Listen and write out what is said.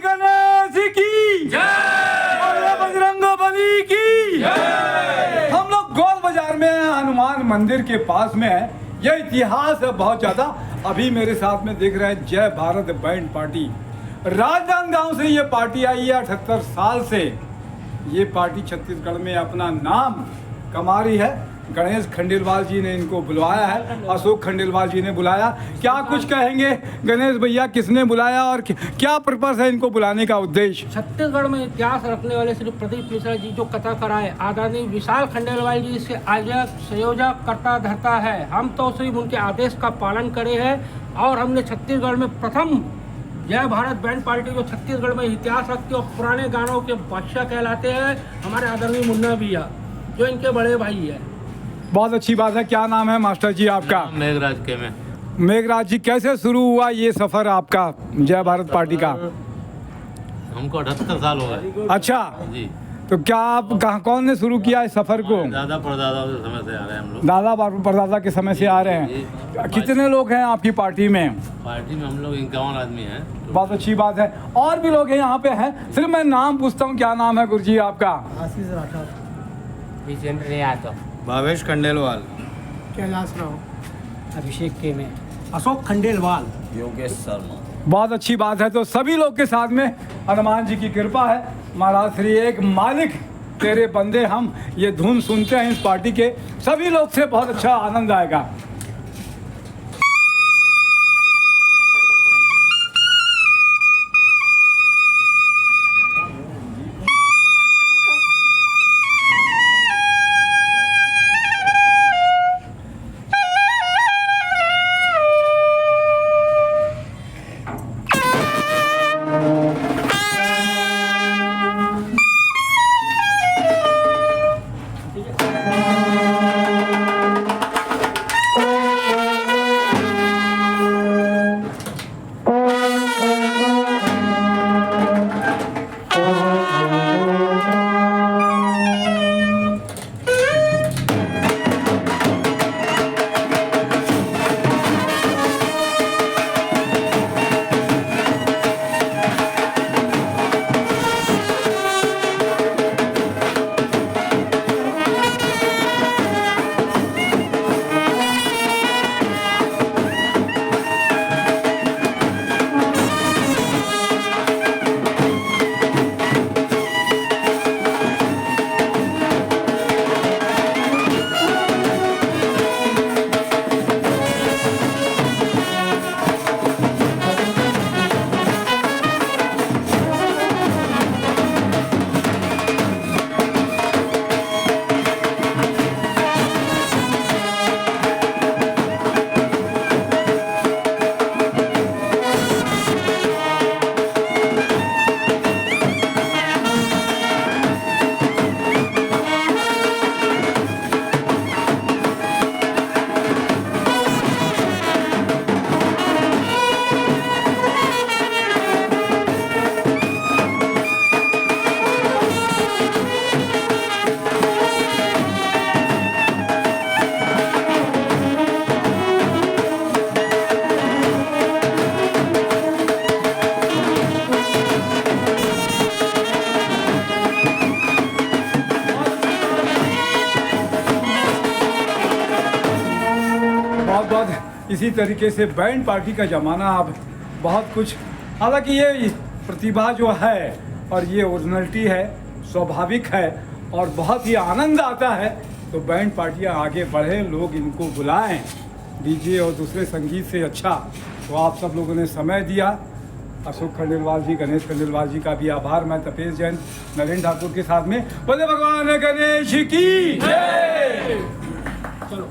गणेश की जय, बोलो बजरंगबली की जय। हम लोग गोल बाजार में हनुमान मंदिर के पास में है। यह इतिहास है बहुत ज्यादा। अभी मेरे साथ में देख रहे हैं जय भारत बैंड पार्टी। राजनांदगांव से ये पार्टी आई है। 78 साल से ये पार्टी छत्तीसगढ़ में अपना नाम कमा रही है। गणेश खंडेलवाल जी ने इनको बुलवाया है, अशोक खंडेलवाल जी ने बुलाया। क्या कुछ कहेंगे गणेश भैया, किसने बुलाया और क्या पर्पस है इनको बुलाने का उद्देश्य? छत्तीसगढ़ में इतिहास रखने वाले श्री प्रदीप मिश्रा जी जो कथा कराए, आदरणीय विशाल खंडेलवाल जी इसके आयोजक संयोजक करता धरता है। हम तो सिर्फ उनके आदेश का पालन करे हैं और हमने छत्तीसगढ़ में प्रथम जय भारत बैंड पार्टी जो छत्तीसगढ़ में इतिहास रखती है और पुराने गानों के बादशाह कहलाते हैं, हमारे आदरणीय मुन्ना भैया जो इनके बड़े भाई है। बहुत अच्छी बात है। क्या नाम है मास्टर जी आपका? मेघराज के में। मेघराज जी, कैसे शुरू हुआ ये सफर आपका जय भारत पार्टी का? हमको 78 साल हो गए। अच्छा जी। तो क्या आप कौन ने शुरू किया इस सफर को? दादा परदादा के समय से आ रहे हैं हम लोग। दादा परदादा के समय से आ रहे हैं। कितने लोग हैं आपकी पार्टी में? पार्टी में हम लोग 51 आदमी हैं। बहुत अच्छी बात है। और भी लोग हैं यहाँ पे हैं। सिर्फ मैं नाम पूछता हूँ, क्या नाम है गुरुजी आपका? आशीष राठौर, विजेंद्र यादव, भावेश खंडेलवाल, कैलाश राव, अभिषेक के में, अशोक खंडेलवाल, योगेश शर्मा। बहुत अच्छी बात है। तो सभी लोग के साथ में हनुमान जी की कृपा है। महाराज श्री एक मालिक तेरे बंदे हम, ये धुन सुनते हैं इस पार्टी के सभी लोग से बहुत अच्छा आनंद आएगा। इसी तरीके से बैंड पार्टी का ज़माना अब बहुत कुछ, हालांकि ये प्रतिभा जो है और ये ओरिजिनलिटी है, स्वाभाविक है और बहुत ही आनंद आता है। तो बैंड पार्टियाँ आगे बढ़े, लोग इनको बुलाएं डीजे और दूसरे संगीत से अच्छा। तो आप सब लोगों ने समय दिया। अशोक खंडेलवाल जी, गणेश खंडेलवाल जी का भी आभार। मैं तपेश जैन नरेंद्र ठाकुर के साथ में बोले भगवान गणेश की जय।